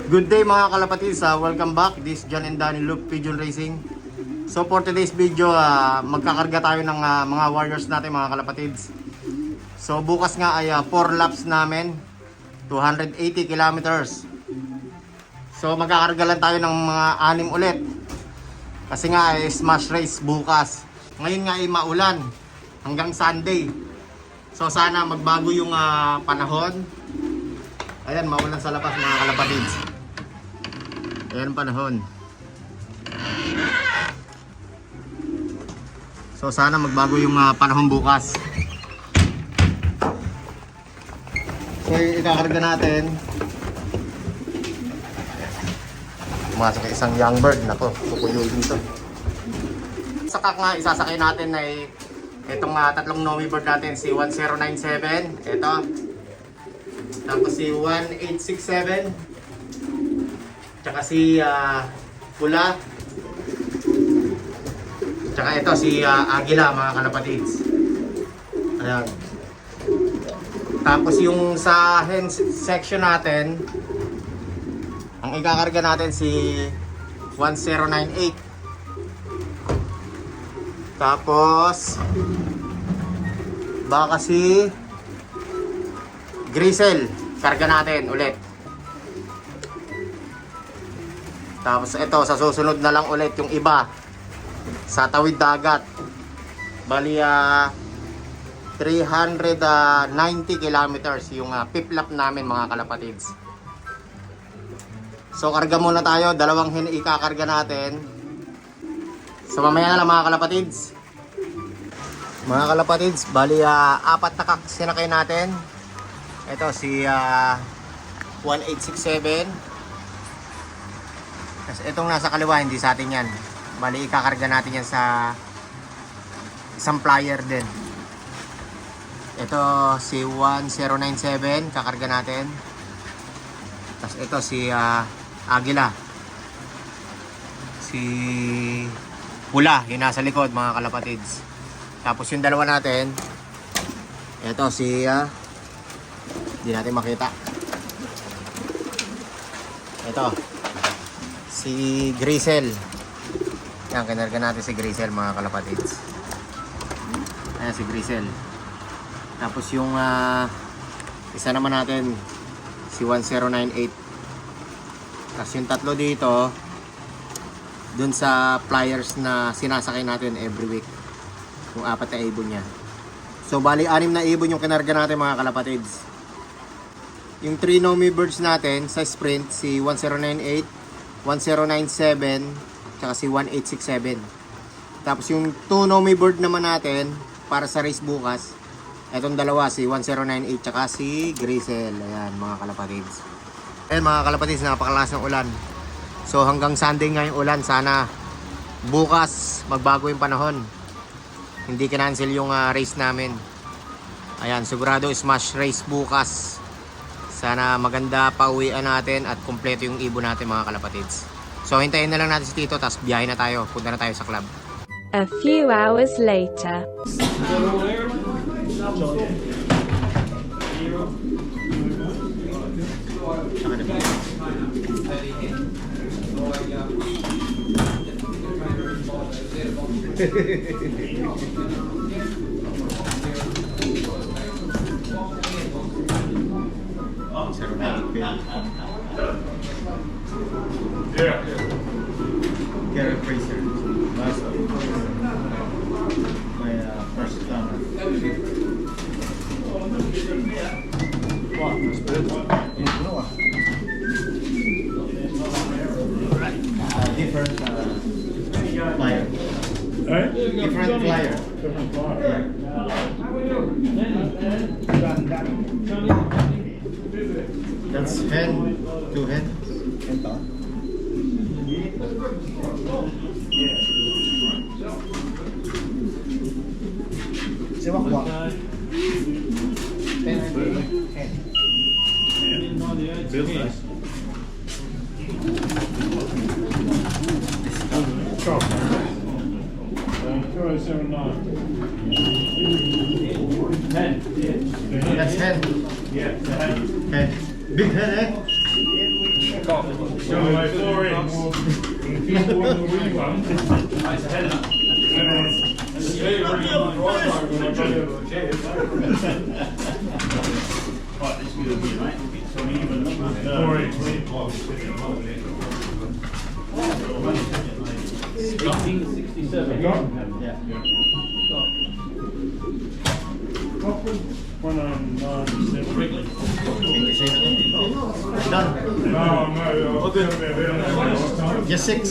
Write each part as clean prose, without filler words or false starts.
Good day mga kalapatids, welcome back. This is John and Danny Loop Pigeon Racing. So for today's video, magkakarga tayo ng mga warriors natin mga kalapatids. So bukas nga ay 4 laps namin, 280 kilometers. So magkakarga lang tayo ng mga 6 ulit. Kasi nga ay smash race bukas. Ngayon nga ay maulan hanggang Sunday. So sana magbago yung panahon. Ayan, maulan sa labas mga kalapatids. Ayan panahon. So sana magbago yung panahon bukas. So yung ikakarga natin, pumasok isang young bird. Nako, kukuyoy dito. Sakak nga isasakay natin ay itong tatlong Nomi bird natin, si 1097, ito. Tapos si 1867, tsaka si Pula, tsaka ito si Agila mga kalapatids. Ayan. Tapos yung sa hen section natin, ang ikakarga natin si 1098. Tapos baka si Grisel, karga natin ulit. Tapos ito, sa susunod na lang ulit yung iba sa tawid dagat. Bali 390 kilometers yung piplap namin mga kalapatids. So karga muna tayo, dalawang hen ikakarga natin. So mamaya na lang mga kalapatids. Mga kalapatids, bali 4 na sinakay natin. Ito si 1867. Tapos itong nasa kaliwa, hindi sa atin yan. Bali ikakarga natin yan sa isang flyer din. Ito si 1097, kakarga natin. Tapos ito si Agila. Si Pula, yung nasa likod mga kalapatids. Tapos yung dalawa natin, ito si hindi natin makita. Ito si Grisel. Yan, kinarga natin si Grisel mga kalapatids. Ayan si Grisel. Tapos yung isa naman natin si 1098. Tapos yung tatlo dito dun sa flyers na sinasakay natin every week, yung 4 na ibon niya. So bali 6 na ibon yung kinarga natin mga kalapatids. Yung 3 Nomi birds natin sa sprint, si 1098, 1097, tsaka si 1867. Tapos yung 2 Nomi bird naman natin para sa race bukas, etong dalawa, si 1098 tsaka si Grisel. Ayan mga kalapatids. Ayan mga kalapatids, napakalakas ng ulan. So hanggang Sunday nga yung ulan. Sana bukas magbago yung panahon, hindi kinancel yung race namin. Ayan, sigurado smash race bukas. Sana maganda pauwian natin at kumpleto yung ibon natin mga kalapatids. So hintayin na lang natin si Tito, tapos biyahe na tayo. Punta na tayo sa club. A few hours later. Gary Fraser. My first time. Different flyer. Different flyer. Yeah. That's hen, 2 hens. Siwak wak. Business. Stop. 2079. 10. That's hen. Yeah, the head. Hen. Big hen, eh? So my 4 in. More wee one. One on Done. no. Just 6.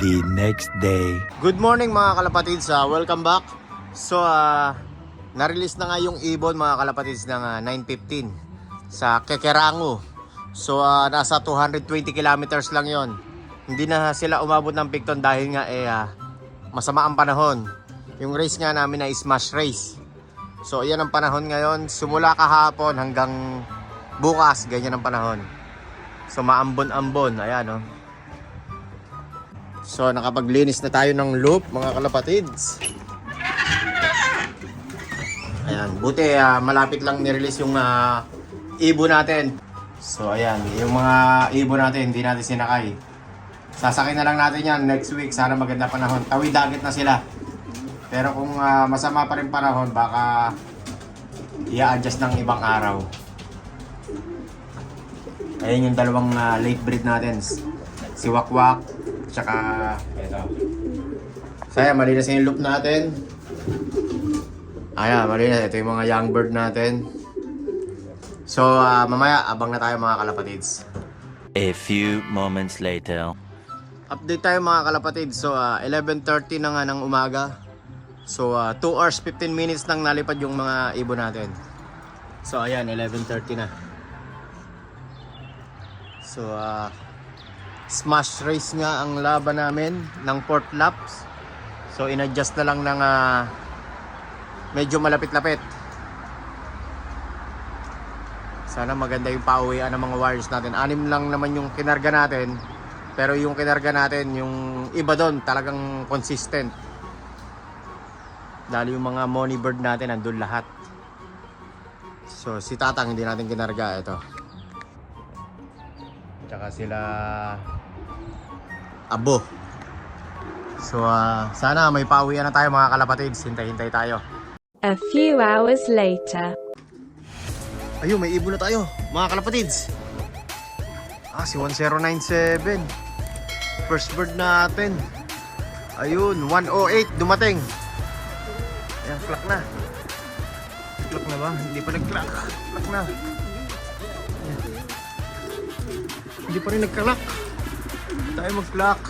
The next day. Good morning mga kalapatids, welcome back. So na-release na nga yung ibon mga kalapatids ng 9:15 sa Kekerango. So nasa 220 kilometers lang yon. Hindi na sila umabot ng Picton dahil nga masama ang panahon. Yung race nga namin ay smash race. So yan ang panahon ngayon, simula kahapon hanggang bukas, ganyan ang panahon. So maambon-ambon, ayan oh. So nakapaglinis na tayo ng loop mga kalapatids. Ayan, buti malapit lang ni-release yung ibon natin. So ayan, yung mga ibon natin hindi natin sinakay. Sasakay na lang natin yan next week, sana maganda panahon. Tawid dagat na sila. Pero kung masama pa rin panahon, baka i-adjust ng ibang araw. Ayan yung dalawang late breed natin. Si Wakwak, tsaka ito. So ayan, malinis yung loop natin. Ayan, malinis. Ito yung mga young bird natin. So mamaya, abang na tayo mga kalapatids. A few moments later. Update tayo mga kalapatids. So 11:30 na nga ng umaga. So 2 hours 15 minutes nang nalipad yung mga ibon natin. So ayan, 11:30 na. So smash race nga ang laban namin ng 4th laps. So in-adjust na lang ng medyo malapit-lapit. Sana maganda yung pauwian ng mga wires natin. 6 lang naman yung kinarga natin. Pero yung kinarga natin, yung iba doon talagang consistent. Dahil yung mga money bird natin nandun lahat. So si Tatang hindi natin kinarga. Ito. Tsaka sila Abo. So sana may pauwian na tayo mga kalapatids. Hintay-hintay tayo. A few hours later. Ayun, may ibon na tayo mga kalapatids. Si 1097. First bird natin. Ayun, 108 dumating. Ayan, clock na. Clock na ba? Hindi pa nag-clock. Clock na. Ayan. Hindi pa rin nag-clock. Hindi tayo mag-clock.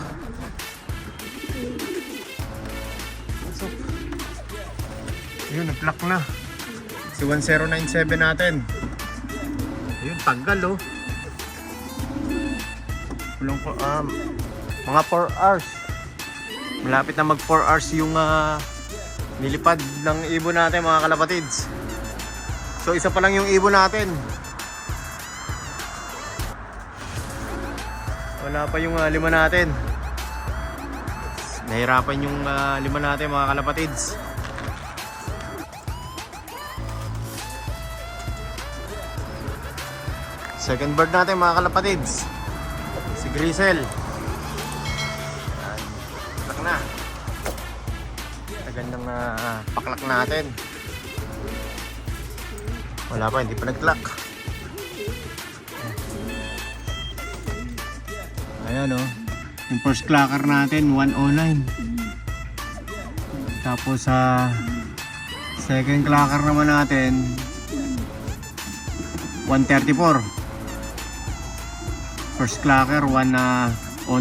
So, ayun, nag-clock na. Si 1097 natin. Ayun, tagal oh. Kulang po, mga 4 hours. Malapit na mag 4 hours yung nilipad ng ibon natin mga kalapatids. So isa pa lang yung ibon natin. Wala pa yung 5 natin. Nahirapan yung 5 natin mga kalapatids. Second bird natin mga kalapatids, si Grisel. Paklak na. Gandang paklak natin. Wala pa, hindi pa nag-clock. Ayan oh. Yung first clocker natin 109. Tapos second clocker naman natin 134. First clocker 109.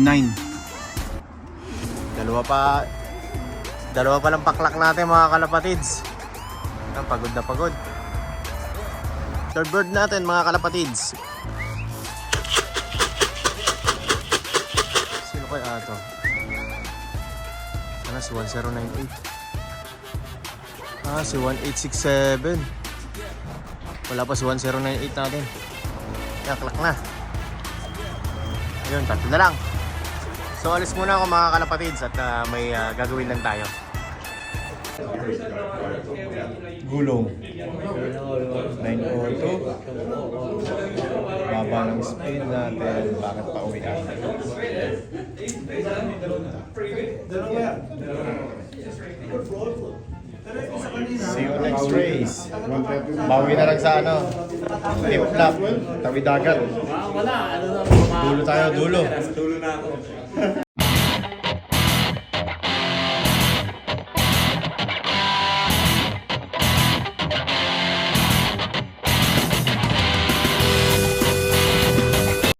Dalawa pa lang paklak natin mga kalapatids. Pagod na pagod. Third bird natin mga kalapatids. Sino kaya ito? Sana si 1098. Si 1867. Wala pa si 1098 natin. Kaya klak na. Ayun, tatlo na lang. So alis muna ako mga kalapatids at may gagawin lang tayo. Gulong. 902. Baba ng speed natin. Bakit pa uwi na? See you next race. Bawi na lang sa ano. Tip lap. Tawid dagat. Wala, ano na, Dulo tayo, dulo. dulo na ako.